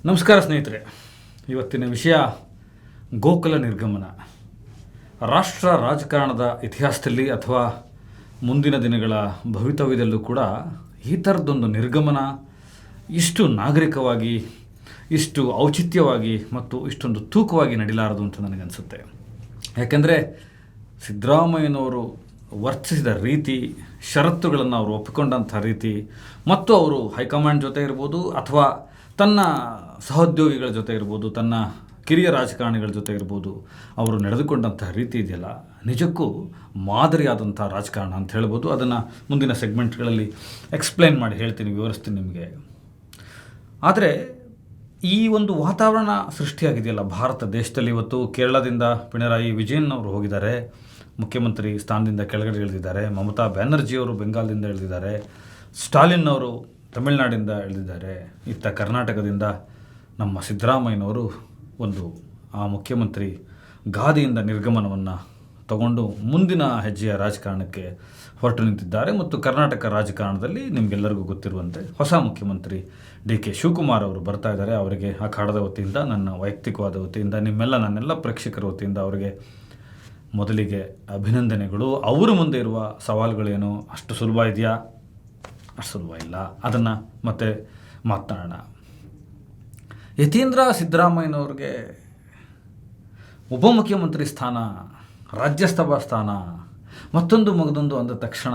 ನಮಸ್ಕಾರ ಸ್ನೇಹಿತರೆ. ಇವತ್ತಿನ ವಿಷಯ ಗೋಕುಲ ನಿರ್ಗಮನ. ರಾಷ್ಟ್ರ ರಾಜಕಾರಣದ ಇತಿಹಾಸದಲ್ಲಿ ಅಥವಾ ಮುಂದಿನ ದಿನಗಳ ಭವಿತವ್ಯದಲ್ಲೂ ಕೂಡ ಈ ಥರದ್ದೊಂದು ನಿರ್ಗಮನ ಇಷ್ಟು ನಾಗರಿಕವಾಗಿ, ಇಷ್ಟು ಔಚಿತ್ಯವಾಗಿ ಮತ್ತು ಇಷ್ಟೊಂದು ತೂಕವಾಗಿ ನಡಿಲಾರದು ಅಂತ ನನಗನ್ಸುತ್ತೆ. ಯಾಕೆಂದರೆ ಸಿದ್ದರಾಮಯ್ಯನವರು ವರ್ತಿಸಿದ ರೀತಿ, ಷರತ್ತುಗಳನ್ನು ಅವರು ಒಪ್ಪಿಕೊಂಡಂಥ ರೀತಿ ಮತ್ತು ಅವರು ಹೈಕಮಾಂಡ್ ಜೊತೆ ಇರ್ಬೋದು ಅಥವಾ ತನ್ನ ಸಹೋದ್ಯೋಗಿಗಳ ಜೊತೆ ಇರ್ಬೋದು, ತನ್ನ ಕಿರಿಯ ರಾಜಕಾರಣಿಗಳ ಜೊತೆ ಇರ್ಬೋದು, ಅವರು ನಡೆದುಕೊಂಡಂತಹ ರೀತಿ ಇದೆಯಲ್ಲ, ನಿಜಕ್ಕೂ ಮಾದರಿಯಾದಂಥ ರಾಜಕಾರಣ ಅಂತ ಹೇಳ್ಬೋದು. ಅದನ್ನು ಮುಂದಿನ ಸೆಗ್ಮೆಂಟ್ಗಳಲ್ಲಿ ಎಕ್ಸ್ಪ್ಲೈನ್ ಮಾಡಿ ಹೇಳ್ತೀನಿ, ವಿವರಿಸ್ತೀನಿ ನಿಮಗೆ. ಆದರೆ ಈ ಒಂದು ವಾತಾವರಣ ಸೃಷ್ಟಿಯಾಗಿದೆಯಲ್ಲ ಭಾರತ ದೇಶದಲ್ಲಿ. ಇವತ್ತು ಕೇರಳದಿಂದ ಪಿಣರಾಯಿ ವಿಜಯನ್ ಅವರು ಹೋಗಿದ್ದಾರೆ, ಮುಖ್ಯಮಂತ್ರಿ ಸ್ಥಾನದಿಂದ ಕೆಳಗಡೆ ಇಳಿದಿದ್ದಾರೆ. ಮಮತಾ ಬ್ಯಾನರ್ಜಿಯವರು ಬೆಂಗಾಲ್ದಿಂದ ಇಳಿದಿದ್ದಾರೆ. ಸ್ಟಾಲಿನ್ ಅವರು ತಮಿಳುನಾಡಿಂದ ಇಳಿದಿದ್ದಾರೆ. ಇತ್ತ ಕರ್ನಾಟಕದಿಂದ ನಮ್ಮ ಸಿದ್ದರಾಮಯ್ಯನವರು ಒಂದು ಆ ಮುಖ್ಯಮಂತ್ರಿ ಗಾದಿಯಿಂದ ನಿರ್ಗಮನವನ್ನು ತಗೊಂಡು ಮುಂದಿನ ಹೆಜ್ಜೆಯ ರಾಜಕಾರಣಕ್ಕೆ ಹೊರಟು ನಿಂತಿದ್ದಾರೆ. ಮತ್ತು ಕರ್ನಾಟಕ ರಾಜಕಾರಣದಲ್ಲಿ ನಿಮಗೆಲ್ಲರಿಗೂ ಗೊತ್ತಿರುವಂತೆ ಹೊಸ ಮುಖ್ಯಮಂತ್ರಿ DK ಶಿವಕುಮಾರ್ ಅವರು ಬರ್ತಾ ಇದ್ದಾರೆ. ಅವರಿಗೆ ಅಖಾಡದ ವತಿಯಿಂದ, ನನ್ನ ವೈಯಕ್ತಿಕವಾದ ವತಿಯಿಂದ, ನನ್ನೆಲ್ಲ ಪ್ರೇಕ್ಷಕರ ವತಿಯಿಂದ ಅವರಿಗೆ ಮೊದಲಿಗೆ ಅಭಿನಂದನೆಗಳು. ಅವರ ಮುಂದೆ ಇರುವ ಸವಾಲುಗಳೇನು, ಅಷ್ಟು ಸುಲಭ ಇದೆಯಾ? ಅಷ್ಟು ಸುಲಭ ಇಲ್ಲ. ಅದನ್ನು ಮತ್ತೆ ಮಾತನಾಡೋಣ. ಯತೀಂದ್ರ ಸಿದ್ದರಾಮಯ್ಯನವ್ರಿಗೆ ಉಪಮುಖ್ಯಮಂತ್ರಿ ಸ್ಥಾನ, ರಾಜ್ಯಸಭಾ ಸ್ಥಾನ, ಮಗದೊಂದು ಅಂದ ತಕ್ಷಣ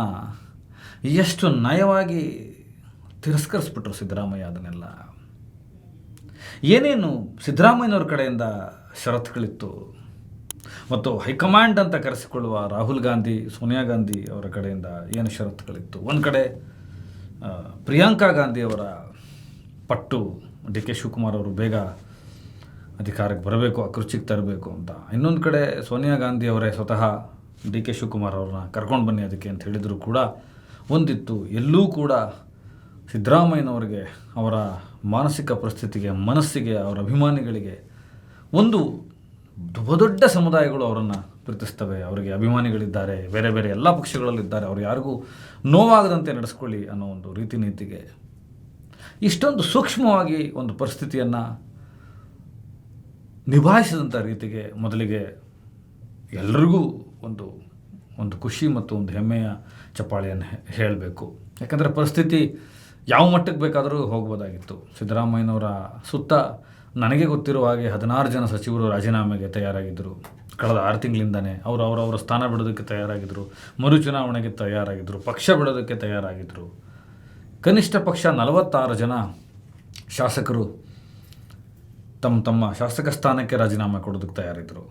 ಎಷ್ಟು ನಯವಾಗಿ ತಿರಸ್ಕರಿಸ್ಬಿಟ್ರು ಸಿದ್ದರಾಮಯ್ಯ. ಅದನ್ನೆಲ್ಲ ಏನೇನು ಸಿದ್ದರಾಮಯ್ಯನವ್ರ ಕಡೆಯಿಂದ ಷರತ್ತುಗಳಿತ್ತು ಮತ್ತು ಹೈಕಮಾಂಡ್ ಅಂತ ಕರೆಸಿಕೊಳ್ಳುವ ರಾಹುಲ್ ಗಾಂಧಿ, ಸೋನಿಯಾ ಗಾಂಧಿ ಅವರ ಕಡೆಯಿಂದ ಏನು ಷರತ್ತುಗಳಿತ್ತು. ಒಂದು ಕಡೆ ಪ್ರಿಯಾಂಕಾ ಗಾಂಧಿಯವರ ಪಟ್ಟು DK ಶಿವಕುಮಾರ್ ಅವರು ಬೇಗ ಅಧಿಕಾರಕ್ಕೆ ಬರಬೇಕು, ಆ ಕುರ್ಚಿಗೆ ತರಬೇಕು ಅಂತ. ಇನ್ನೊಂದು ಕಡೆ ಸೋನಿಯಾ ಗಾಂಧಿ ಅವರೇ ಸ್ವತಃ DK ಶಿವಕುಮಾರ್ ಅವ್ರನ್ನ ಕರ್ಕೊಂಡು ಬನ್ನಿ ಅದಕ್ಕೆ ಅಂತ ಹೇಳಿದರೂ ಕೂಡ ಒಂದಿತ್ತು. ಎಲ್ಲೂ ಕೂಡ ಸಿದ್ದರಾಮಯ್ಯನವರಿಗೆ, ಅವರ ಮಾನಸಿಕ ಪರಿಸ್ಥಿತಿಗೆ, ಮನಸ್ಸಿಗೆ, ಅವರ ಅಭಿಮಾನಿಗಳಿಗೆ, ಒಂದು ದೊಡ್ಡ ಸಮುದಾಯಗಳು ಅವರನ್ನು ಪ್ರೀತಿಸ್ತವೆ, ಅವರಿಗೆ ಅಭಿಮಾನಿಗಳಿದ್ದಾರೆ, ಬೇರೆ ಬೇರೆ ಎಲ್ಲ ಪಕ್ಷಗಳಲ್ಲಿದ್ದಾರೆ, ಅವರು ಯಾರಿಗೂ ನೋವಾಗದಂತೆ ನಡೆಸ್ಕೊಳ್ಳಿ ಅನ್ನೋ ಒಂದು ರೀತಿ ನೀತಿಗೆ ಇಷ್ಟೊಂದು ಸೂಕ್ಷ್ಮವಾಗಿ ಒಂದು ಪರಿಸ್ಥಿತಿಯನ್ನು ನಿಭಾಯಿಸಿದಂಥ ರೀತಿಗೆ ಮೊದಲಿಗೆ ಎಲ್ಲರಿಗೂ ಒಂದು ಒಂದು ಖುಷಿ ಮತ್ತು ಒಂದು ಹೆಮ್ಮೆಯ ಚಪ್ಪಾಳೆಯನ್ನು ಹೇಳಬೇಕು. ಯಾಕಂದರೆ ಪರಿಸ್ಥಿತಿ ಯಾವ ಮಟ್ಟಕ್ಕೆ ಬೇಕಾದರೂ ಹೋಗ್ಬೋದಾಗಿತ್ತು. ಸಿದ್ದರಾಮಯ್ಯನವರ ಸುತ್ತ ನನಗೆ ಗೊತ್ತಿರುವ ಹಾಗೆ 16 ಜನ ಸಚಿವರು ರಾಜೀನಾಮೆಗೆ ತಯಾರಾಗಿದ್ದರು. ಕಳೆದ 6 ತಿಂಗಳಿಂದನೇ ಅವರ ಸ್ಥಾನ ಬಿಡೋದಕ್ಕೆ ತಯಾರಾಗಿದ್ದರು, ಮರುಚುನಾವಣೆಗೆ ತಯಾರಾಗಿದ್ದರು, ಪಕ್ಷ ಬಿಡೋದಕ್ಕೆ ತಯಾರಾಗಿದ್ದರು. ಕನಿಷ್ಠ ಪಕ್ಷ 46 ಜನ ಶಾಸಕರು ತಮ್ಮ ಶಾಸಕ ಸ್ಥಾನಕ್ಕೆ ರಾಜೀನಾಮೆ ಕೊಡೋದಕ್ಕೆ ತಯಾರಿದ್ದರು.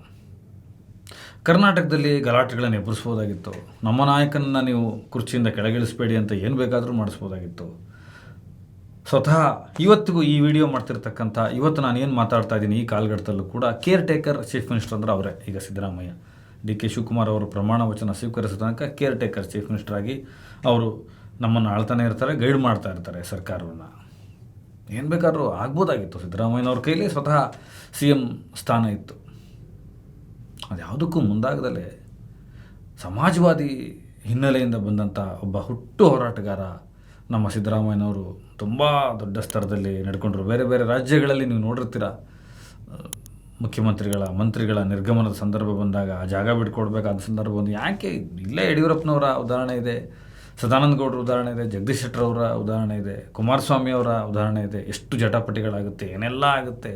ಕರ್ನಾಟಕದಲ್ಲಿ ಗಲಾಟೆಗಳನ್ನು ಎದುರಿಸ್ಬೋದಾಗಿತ್ತು. ನಮ್ಮ ನಾಯಕನನ್ನು ನೀವು ಕುರ್ಚಿಯಿಂದ ಕೆಳಗಿಳಿಸಬೇಡಿ ಅಂತ ಏನು ಬೇಕಾದರೂ ಮಾಡಿಸ್ಬೋದಾಗಿತ್ತು. ಸ್ವತಃ ಇವತ್ತಿಗೂ ಈ ವಿಡಿಯೋ ಮಾಡ್ತಿರ್ತಕ್ಕಂಥ, ಇವತ್ತು ನಾನು ಏನು ಮಾತಾಡ್ತಾ ಇದ್ದೀನಿ ಈ ಕಾಲಘಟ್ಟದಲ್ಲೂ ಕೂಡ ಕೇರ್ ಟೇಕರ್ ಚೀಫ್ ಮಿನಿಸ್ಟರ್ ಅಂದರೆ ಅವರೇ. ಈಗ ಸಿದ್ದರಾಮಯ್ಯ, DK ಶಿವಕುಮಾರ್ ಅವರು ಪ್ರಮಾಣ ವಚನ ಸ್ವೀಕರಿಸಿದ ತನಕ ಕೇರ್ ಟೇಕರ್ ಚೀಫ್ ಮಿನಿಸ್ಟರ್ ಆಗಿ ಅವರು ನಮ್ಮನ್ನು ಆಳ್ತಾನೆ ಇರ್ತಾರೆ, ಗೈಡ್ ಮಾಡ್ತಾ ಇರ್ತಾರೆ ಸರ್ಕಾರವನ್ನು. ಏನು ಬೇಕಾದರೂ ಆಗ್ಬೋದಾಗಿತ್ತು. ಸಿದ್ದರಾಮಯ್ಯನವ್ರ ಕೈಲಿ ಸ್ವತಃ CM ಸ್ಥಾನ ಇತ್ತು. ಅದು ಯಾವುದಕ್ಕೂ ಮುಂದಾಗದಲ್ಲೇ ಸಮಾಜವಾದಿ ಹಿನ್ನೆಲೆಯಿಂದ ಬಂದಂಥ ಒಬ್ಬ ಹುಟ್ಟು ಹೋರಾಟಗಾರ ನಮ್ಮ ಸಿದ್ದರಾಮಯ್ಯನವರು ತುಂಬ ದೊಡ್ಡ ಸ್ತರದಲ್ಲಿ ನಡ್ಕೊಂಡ್ರು. ಬೇರೆ ಬೇರೆ ರಾಜ್ಯಗಳಲ್ಲಿ ನೀವು ನೋಡಿರ್ತೀರ, ಮುಖ್ಯಮಂತ್ರಿಗಳ, ಮಂತ್ರಿಗಳ ನಿರ್ಗಮನದ ಸಂದರ್ಭ ಬಂದಾಗ ಜಾಗ ಬಿಟ್ಕೊಡ್ಬೇಕಾದ ಸಂದರ್ಭ ಬಂದು ಯಾಕೆ, ಇಲ್ಲೇ ಯಡಿಯೂರಪ್ಪನವರ ಉದಾಹರಣೆ ಇದೆ, ಸದಾನಂದ ಗೌಡರ ಉದಾಹರಣೆ ಇದೆ, ಜಗದೀಶ್ ಶೆಟ್ಟರ್ ಅವರ ಉದಾಹರಣೆ ಇದೆ, ಕುಮಾರಸ್ವಾಮಿ ಅವರ ಉದಾಹರಣೆ ಇದೆ. ಎಷ್ಟು ಜಟಾಪಟಿಗಳಾಗುತ್ತೆ, ಏನೆಲ್ಲ ಆಗುತ್ತೆ.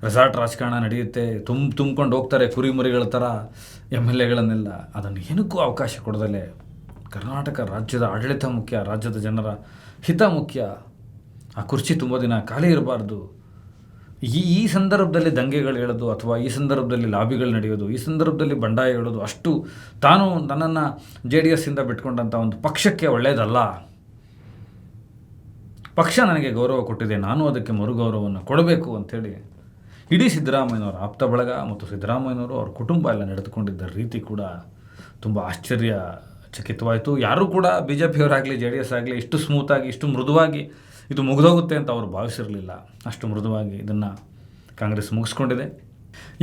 ರೆಸಾರ್ಟ್ ರಾಜಕಾರಣ ನಡೆಯುತ್ತೆ, ತುಂಬಿಕೊಂಡು ಹೋಗ್ತಾರೆ ಕುರಿಮರಿಗಳ ಥರ MLAಗಳನ್ನೆಲ್ಲ. ಅದನ್ನು ಏನಕ್ಕೂ ಅವಕಾಶ ಕೊಡದಲ್ಲೇ ಕರ್ನಾಟಕ ರಾಜ್ಯದ ಆಡಳಿತ ಮುಖ್ಯ, ರಾಜ್ಯದ ಜನರ ಹಿತ ಮುಖ್ಯ, ಆ ಕುರ್ಚಿ ತುಂಬ ದಿನ ಖಾಲಿ ಇರಬಾರ್ದು. ಈ ಸಂದರ್ಭದಲ್ಲಿ ದಂಗೆಗಳು ಹೇಳೋದು ಅಥವಾ ಈ ಸಂದರ್ಭದಲ್ಲಿ ಲಾಬಿಗಳು ನಡೆಯೋದು, ಈ ಸಂದರ್ಭದಲ್ಲಿ ಬಂಡಾಯ ಹೇಳೋದು ಅಷ್ಟು ತಾನು ನನ್ನನ್ನು JDS ಇಂದ ಬಿಟ್ಕೊಂಡಂಥ ಒಂದು ಪಕ್ಷಕ್ಕೆ ಒಳ್ಳೆಯದಲ್ಲ. ಪಕ್ಷ ನನಗೆ ಗೌರವ ಕೊಟ್ಟಿದೆ, ನಾನು ಅದಕ್ಕೆ ಮರುಗೌರವವನ್ನು ಕೊಡಬೇಕು ಅಂಥೇಳಿ ಇಡೀ ಸಿದ್ದರಾಮಯ್ಯನವರ ಆಪ್ತ ಬಳಗ ಮತ್ತು ಸಿದ್ದರಾಮಯ್ಯನವರು ಅವ್ರ ಕುಟುಂಬ ಎಲ್ಲ ನಡೆದುಕೊಂಡಿದ್ದ ರೀತಿ ಕೂಡ ತುಂಬ ಆಶ್ಚರ್ಯಚಕಿತವಾಯಿತು. ಯಾರೂ ಕೂಡ BJPಯವರಾಗಲಿ JDS ಆಗಲಿ ಇಷ್ಟು ಸ್ಮೂತಾಗಿ, ಇಷ್ಟು ಮೃದುವಾಗಿ ಇದು ಮುಗಿದೋಗುತ್ತೆ ಅಂತ ಅವರು ಭಾವಿಸಿರಲಿಲ್ಲ. ಅಷ್ಟು ಮೃದುವಾಗಿ ಇದನ್ನು ಕಾಂಗ್ರೆಸ್ ಮುಗಿಸ್ಕೊಂಡಿದೆ.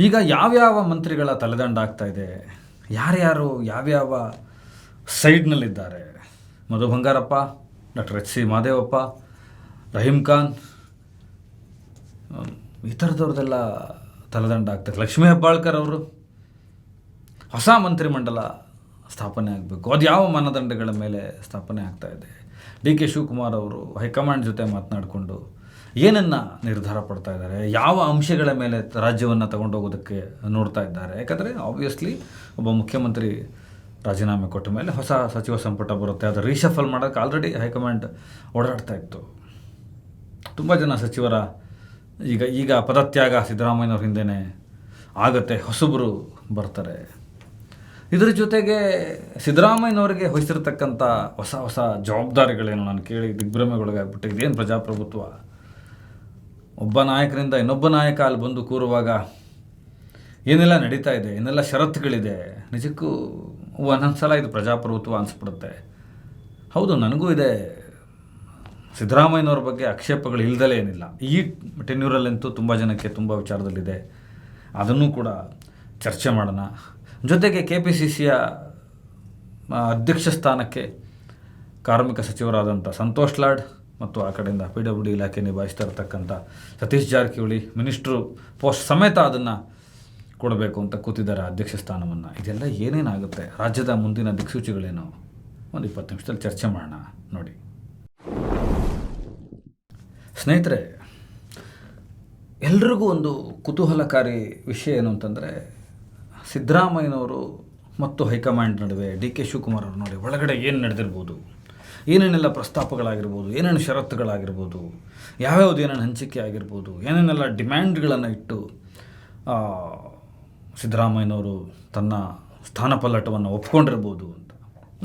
ಈಗ ಯಾವ್ಯಾವ ಮಂತ್ರಿಗಳ ತಲೆದಂಡ ಆಗ್ತಾ ಇದೆ, ಯಾರ್ಯಾರು ಯಾವ್ಯಾವ ಸೈಡ್ನಲ್ಲಿದ್ದಾರೆ, ಮಧು ಬಂಗಾರಪ್ಪ, ಡಾಕ್ಟರ್ H.C. ಮಾದೇವಪ್ಪ, ರಹೀಂ ಖಾನ್, ಈ ಥರದವ್ರದ್ದೆಲ್ಲ ತಲೆದಂಡ ಆಗ್ತದೆ. ಲಕ್ಷ್ಮೀ ಹೆಬ್ಬಾಳ್ಕರ್ ಅವರು ಹೊಸ ಮಂತ್ರಿಮಂಡಲ ಸ್ಥಾಪನೆ ಆಗಬೇಕು, ಅದು ಯಾವ ಮಾನದಂಡಗಳ ಮೇಲೆ ಸ್ಥಾಪನೆ ಆಗ್ತಾಯಿದೆ. ಡಿ ಕೆ ಶಿವಕುಮಾರ್ ಅವರು ಹೈಕಮಾಂಡ್ ಜೊತೆ ಮಾತನಾಡಿಕೊಂಡು ಏನನ್ನು ನಿರ್ಧಾರ ಪಡ್ತಾ ಇದ್ದಾರೆ, ಯಾವ ಅಂಶಗಳ ಮೇಲೆ ರಾಜ್ಯವನ್ನು ತಗೊಂಡೋಗೋದಕ್ಕೆ ನೋಡ್ತಾ ಇದ್ದಾರೆ. ಯಾಕಂದರೆ ಆಬ್ವಿಯಸ್ಲಿ ಒಬ್ಬ ಮುಖ್ಯಮಂತ್ರಿ ರಾಜೀನಾಮೆ ಕೊಟ್ಟ ಮೇಲೆ ಹೊಸ ಸಚಿವ ಸಂಪುಟ ಬರುತ್ತೆ, ಅದು ರೀಶಫಲ್ ಮಾಡೋಕ್ಕೆ ಆಲ್ರೆಡಿ ಹೈಕಮಾಂಡ್ ಓಡಾಡ್ತಾ ಇತ್ತು. ತುಂಬ ಜನ ಸಚಿವರ ಈಗ ಪದತ್ಯಾಗ ಸಿದ್ದರಾಮಯ್ಯನವ್ರ ಹಿಂದೆಯೇ ಆಗುತ್ತೆ, ಹೊಸಬರು ಬರ್ತಾರೆ. ಇದರ ಜೊತೆಗೆ ಸಿದ್ದರಾಮಯ್ಯನವರಿಗೆ ವಹಿಸಿರ್ತಕ್ಕಂಥ ಹೊಸ ಹೊಸ ಜವಾಬ್ದಾರಿಗಳೇನು ನಾನು ಕೇಳಿ ದಿಗ್ಭ್ರಮೆಗೊಳಗಾಗ್ಬಿಟ್ಟು, ಇದೇನು ಪ್ರಜಾಪ್ರಭುತ್ವ, ಒಬ್ಬ ನಾಯಕರಿಂದ ಇನ್ನೊಬ್ಬ ನಾಯಕ ಅಲ್ಲಿ ಬಂದು ಕೂರುವಾಗ ಏನೆಲ್ಲ ನಡೀತಾ ಇದೆ, ಏನೆಲ್ಲ ಷರತ್ತುಗಳಿದೆ. ನಿಜಕ್ಕೂ ಒಂದೊಂದು ಸಲ ಇದು ಪ್ರಜಾಪ್ರಭುತ್ವ ಅನಿಸ್ಬಿಡುತ್ತೆ. ಹೌದು, ನನಗೂ ಇದೆ, ಸಿದ್ದರಾಮಯ್ಯನವ್ರ ಬಗ್ಗೆ ಆಕ್ಷೇಪಗಳು ಇಲ್ದಲೇ ಏನಿಲ್ಲ. ಈ ಟೆನ್ಯೂರಲ್ಲಂತೂ ತುಂಬ ಜನಕ್ಕೆ ತುಂಬ ವಿಚಾರದಲ್ಲಿದೆ, ಅದನ್ನು ಕೂಡ ಚರ್ಚೆ ಮಾಡೋಣ. ಜೊತೆಗೆ KPCCಯ ಅಧ್ಯಕ್ಷ ಸ್ಥಾನಕ್ಕೆ ಕಾರ್ಮಿಕ ಸಚಿವರಾದಂಥ ಸಂತೋಷ್ ಲಾಡ್ ಮತ್ತು ಆ ಕಡೆಯಿಂದ PWD ಇಲಾಖೆ ನಿಭಾಯಿಸ್ತಾ ಇರತಕ್ಕಂಥ ಸತೀಶ್ ಜಾರಕಿಹೊಳಿ ಮಿನಿಸ್ಟ್ರು ಪೋಸ್ಟ್ ಸಮೇತ ಅದನ್ನು ಕೊಡಬೇಕು ಅಂತ ಕೂತಿದ್ದಾರೆ ಅಧ್ಯಕ್ಷ ಸ್ಥಾನವನ್ನು. ಇದೆಲ್ಲ ಏನೇನಾಗುತ್ತೆ, ರಾಜ್ಯದ ಮುಂದಿನ ದಿಕ್ಸೂಚಿಗಳೇನು, ಒಂದು 20 ನಿಮಿಷದಲ್ಲಿ ಚರ್ಚೆ ಮಾಡೋಣ ನೋಡಿ. ಸ್ನೇಹಿತರೆ, ಎಲ್ರಿಗೂ ಒಂದು ಕುತೂಹಲಕಾರಿ ವಿಷಯ ಏನು ಅಂತಂದರೆ, ಸಿದ್ದರಾಮಯ್ಯನವರು ಮತ್ತು ಹೈಕಮಾಂಡ್ ನಡುವೆ ಡಿ ಕೆ ಶಿವಕುಮಾರ್ ಅವ್ರ ನೋಡಿ ಒಳಗಡೆ ಏನು ನಡೆದಿರ್ಬೋದು, ಏನೇನೆಲ್ಲ ಪ್ರಸ್ತಾಪಗಳಾಗಿರ್ಬೋದು, ಏನೇನು ಷರತ್ತುಗಳಾಗಿರ್ಬೋದು, ಯಾವ್ಯಾವ್ದು ಏನೇನು ಹಂಚಿಕೆ ಆಗಿರ್ಬೋದು, ಏನೇನೆಲ್ಲ ಡಿಮ್ಯಾಂಡ್ಗಳನ್ನು ಇಟ್ಟು ಸಿದ್ದರಾಮಯ್ಯನವರು ತನ್ನ ಸ್ಥಾನಪಲ್ಲಟವನ್ನು ಒಪ್ಕೊಂಡಿರ್ಬೋದು ಅಂತ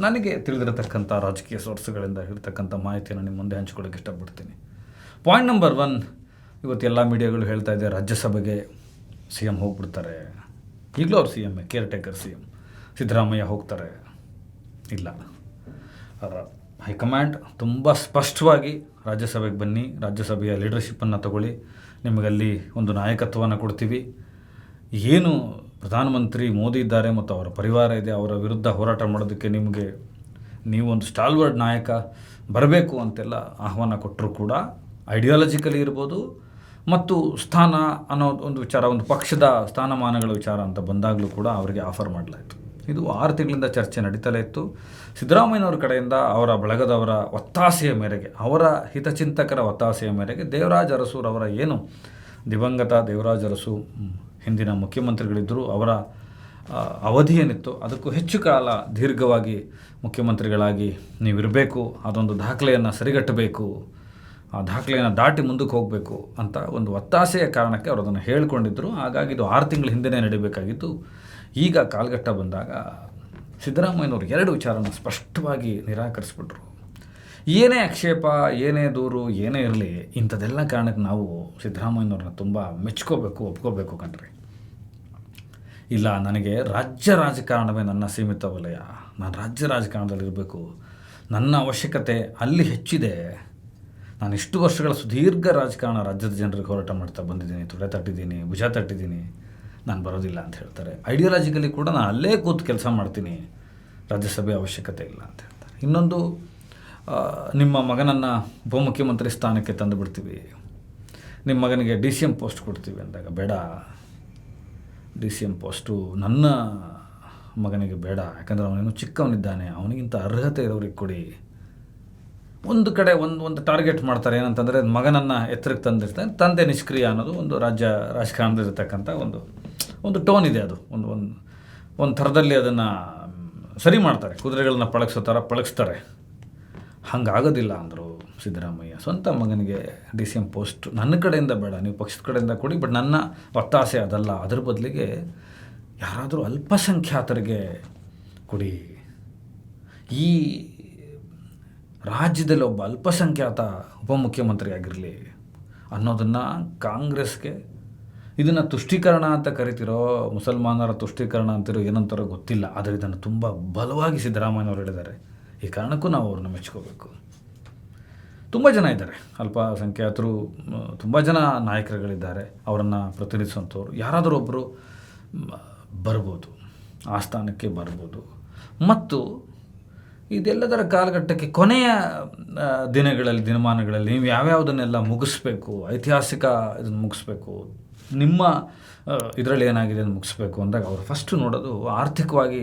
ನನಗೆ ತಿಳಿದಿರತಕ್ಕಂಥ ರಾಜಕೀಯ ಸೋರ್ಸ್ಗಳಿಂದ ಇರತಕ್ಕಂಥ ಮಾಹಿತಿಯನ್ನು ನಿಮ್ಮ ಮುಂದೆ ಹಂಚ್ಕೊಳ್ಳೋಕ್ಕೆ ಇಷ್ಟಪಡ್ತೀನಿ. ಪಾಯಿಂಟ್ ನಂಬರ್ 1, ಇವತ್ತು ಎಲ್ಲ ಮೀಡಿಯಾಗಳು ಹೇಳ್ತಾ ಇದೆ ರಾಜ್ಯಸಭೆಗೆ CM ಹೋಗ್ಬಿಡ್ತಾರೆ. ಈಗಲೂ ಅವ್ರು CM care taker CM Siddaramaiah ಹೋಗ್ತಾರೆ. ಇಲ್ಲ, ಹೈಕಮಾಂಡ್ ತುಂಬ ಸ್ಪಷ್ಟವಾಗಿ ರಾಜ್ಯಸಭೆಗೆ ಬನ್ನಿ, ರಾಜ್ಯಸಭೆಯ ಲೀಡರ್ಶಿಪ್ಪನ್ನು ತಗೊಳ್ಳಿ, ನಿಮಗಲ್ಲಿ ಒಂದು ನಾಯಕತ್ವವನ್ನು ಕೊಡ್ತೀವಿ. ಏನು ಪ್ರಧಾನಮಂತ್ರಿ ಮೋದಿ ಇದ್ದಾರೆ ಮತ್ತು ಅವರ ಪರಿವಾರ ಇದೆ, ಅವರ ವಿರುದ್ಧ ಹೋರಾಟ ಮಾಡೋದಕ್ಕೆ ನೀವು ಒಂದು ಸ್ಟಾಲ್ವರ್ಡ್ ನಾಯಕ ಬರಬೇಕು ಅಂತೆಲ್ಲ ಆಹ್ವಾನ ಕೊಟ್ಟರು ಕೂಡ ಐಡಿಯಾಲಜಿಕಲಿ ಇರ್ಬೋದು ಮತ್ತು ಸ್ಥಾನ ಅನ್ನೋ ಒಂದು ವಿಚಾರ, ಒಂದು ಪಕ್ಷದ ಸ್ಥಾನಮಾನಗಳ ವಿಚಾರ ಅಂತ ಬಂದಾಗಲೂ ಕೂಡ ಅವರಿಗೆ ಆಫರ್ ಮಾಡಲಾಯಿತು. ಇದು 6 ತಿಂಗಳಿಂದ ಚರ್ಚೆ ನಡೀತಲೇ ಇತ್ತು. ಸಿದ್ದರಾಮಯ್ಯನವ್ರ ಕಡೆಯಿಂದ ಅವರ ಬಳಗದವರ ಒತ್ತಾಸೆಯ ಮೇರೆಗೆ, ಅವರ ಹಿತಚಿಂತಕರ ಒತ್ತಾಸೆಯ ಮೇರೆಗೆ ದೇವರಾಜ ಅರಸುರವರ ಏನು ದಿವಂಗತ ದೇವರಾಜ ಅರಸು ಹಿಂದಿನ ಮುಖ್ಯಮಂತ್ರಿಗಳಿದ್ದರು, ಅವರ ಅವಧಿ ಏನಿತ್ತು ಅದಕ್ಕೂ ಹೆಚ್ಚು ಕಾಲ ದೀರ್ಘವಾಗಿ ಮುಖ್ಯಮಂತ್ರಿಗಳಾಗಿ ನೀವಿರಬೇಕು, ಅದೊಂದು ದಾಖಲೆಯನ್ನು ಸರಿಗಟ್ಟಬೇಕು, ಆ ದಾಖಲೆಯನ್ನು ದಾಟಿ ಮುಂದಕ್ಕೆ ಹೋಗಬೇಕು ಅಂತ ಒಂದು ಒತ್ತಾಸೆಯ ಕಾರಣಕ್ಕೆ ಅವರು ಅದನ್ನು ಹೇಳ್ಕೊಂಡಿದ್ದರು. ಹಾಗಾಗಿ ಇದು 6 ತಿಂಗಳ ಹಿಂದೆಯೇ ನಡೀಬೇಕಾಗಿತ್ತು. ಈಗ ಕಾಲ್ಗಟ್ಟ ಬಂದಾಗ ಸಿದ್ದರಾಮಯ್ಯನವರು 2 ವಿಚಾರನ ಸ್ಪಷ್ಟವಾಗಿ ನಿರಾಕರಿಸ್ಬಿಟ್ರು. ಏನೇ ಆಕ್ಷೇಪ, ಏನೇ ದೂರು, ಏನೇ ಇರಲಿ, ಇಂಥದ್ದೆಲ್ಲ ಕಾರಣಕ್ಕೆ ನಾವು ಸಿದ್ದರಾಮಯ್ಯನವ್ರನ್ನ ತುಂಬ ಮೆಚ್ಕೋಬೇಕು, ಒಪ್ಕೋಬೇಕು ಕಣ್ರಿ. ಇಲ್ಲ, ನನಗೆ ರಾಜ್ಯ ರಾಜಕಾರಣವೇ ನನ್ನ ಸೀಮಿತ ವಲಯ, ನಾನು ರಾಜ್ಯ ರಾಜಕಾರಣದಲ್ಲಿರಬೇಕು, ನನ್ನ ಅವಶ್ಯಕತೆ ಅಲ್ಲಿ ಹೆಚ್ಚಿದೆ, ನಾನು ಇಷ್ಟು ವರ್ಷಗಳ ಸುದೀರ್ಘ ರಾಜಕಾರಣ ರಾಜ್ಯದ ಜನರಿಗೆ ಹೋರಾಟ ಮಾಡ್ತಾ ಬಂದಿದ್ದೀನಿ, ತೊಡೆ ತಟ್ಟಿದ್ದೀನಿ, ಭುಜ ತಟ್ಟಿದ್ದೀನಿ, ನಾನು ಬರೋದಿಲ್ಲ ಅಂತ ಹೇಳ್ತಾರೆ. ಐಡಿಯಾಲಜಿಕಲಿ ಕೂಡ ನಾನು ಅಲ್ಲೇ ಕೂತು ಕೆಲಸ ಮಾಡ್ತೀನಿ, ರಾಜ್ಯಸಭೆ ಅವಶ್ಯಕತೆ ಇಲ್ಲ ಅಂತ ಹೇಳ್ತಾರೆ. ಇನ್ನೊಂದು, ನಿಮ್ಮ ಮಗನನ್ನು ಉಪಮುಖ್ಯಮಂತ್ರಿ ಸ್ಥಾನಕ್ಕೆ ತಂದು ಬಿಡ್ತೀವಿ, ನಿಮ್ಮ ಮಗನಿಗೆ DCM ಪೋಸ್ಟ್ ಕೊಡ್ತೀವಿ ಅಂದಾಗ, ಬೇಡ, DCM ಪೋಸ್ಟು ನನ್ನ ಮಗನಿಗೆ ಬೇಡ, ಯಾಕಂದರೆ ಅವನೇನು ಚಿಕ್ಕವನಿದ್ದಾನೆ, ಅವನಿಗಿಂತ ಅರ್ಹತೆ ಇರೋರಿಗೆ ಕೊಡಿ. ಒಂದು ಕಡೆ ಒಂದು ಟಾರ್ಗೆಟ್ ಮಾಡ್ತಾರೆ, ಏನಂತಂದರೆ ಮಗನನ್ನು ಎತ್ತರಕ್ಕೆ ತಂದಿರ್ತಾನೆ, ತಂದೆ ನಿಷ್ಕ್ರಿಯ ಅನ್ನೋದು ಒಂದು ರಾಜಕಾರಣದಲ್ಲಿರ್ತಕ್ಕಂಥ ಒಂದು ಟೋನ್ ಇದೆ. ಅದು ಒಂದು ಥರದಲ್ಲಿ ಅದನ್ನು ಸರಿ ಮಾಡ್ತಾರೆ, ಕುದುರೆಗಳನ್ನ ಪಳಗಿಸೋ ಥರ ಪಳಗಿಸ್ತಾರೆ. ಹಾಗಾಗೋದಿಲ್ಲ ಅಂದರು ಸಿದ್ದರಾಮಯ್ಯ. ಸ್ವಂತ ಮಗನಿಗೆ DCM ಪೋಸ್ಟ್ ನನ್ನ ಕಡೆಯಿಂದ ಬೇಡ, ನೀವು ಪಕ್ಷದ ಕಡೆಯಿಂದ ಕೊಡಿ, ಬಟ್ ನನ್ನ ಒತ್ತಾಸೆ ಅದಲ್ಲ, ಅದ್ರ ಬದಲಿಗೆ ಯಾರಾದರೂ ಅಲ್ಪಸಂಖ್ಯಾತರಿಗೆ ಕೊಡಿ. ಈ ರಾಜ್ಯದಲ್ಲಿ ಒಬ್ಬ ಅಲ್ಪಸಂಖ್ಯಾತ ಉಪಮುಖ್ಯಮಂತ್ರಿ ಆಗಿರಲಿ ಅನ್ನೋದನ್ನು ಕಾಂಗ್ರೆಸ್ಗೆ, ಇದನ್ನು ತುಷ್ಟೀಕರಣ ಅಂತ ಕರಿತಿರೋ, ಮುಸಲ್ಮಾನರ ತುಷ್ಟೀಕರಣ ಅಂತಿರೋ, ಏನಂತಾರೋ ಗೊತ್ತಿಲ್ಲ, ಆದರೆ ಇದನ್ನು ತುಂಬ ಬಲವಾಗಿ ಸಿದ್ದರಾಮಯ್ಯನವರು ಹೇಳಿದ್ದಾರೆ. ಈ ಕಾರಣಕ್ಕೂ ನಾವು ಅವ್ರನ್ನ ಮೆಚ್ಕೋಬೇಕು. ತುಂಬ ಜನ ಇದ್ದಾರೆ ಅಲ್ಪಸಂಖ್ಯಾತರು, ತುಂಬ ಜನ ನಾಯಕರುಗಳಿದ್ದಾರೆ, ಅವರನ್ನು ಪ್ರತಿನಿಧಿಸುವಂಥವ್ರು ಯಾರಾದರೂ ಒಬ್ಬರು ಬರ್ಬೋದು, ಆ ಸ್ಥಾನಕ್ಕೆ ಬರ್ಬೋದು. ಮತ್ತು ಇದೆಲ್ಲದರ ಕಾಲಘಟ್ಟಕ್ಕೆ ಕೊನೆಯ ದಿನಮಾನಗಳಲ್ಲಿ ನೀವು ಯಾವ್ಯಾವುದನ್ನೆಲ್ಲ ಮುಗಿಸ್ಬೇಕು, ಐತಿಹಾಸಿಕ ಇದನ್ನು ಮುಗಿಸ್ಬೇಕು, ನಿಮ್ಮ ಇದರಲ್ಲಿ ಏನಾಗಿದೆ ಅಂತ ಮುಗಿಸ್ಬೇಕು ಅಂದಾಗ ಅವರು ಫಸ್ಟು ನೋಡೋದು ಆರ್ಥಿಕವಾಗಿ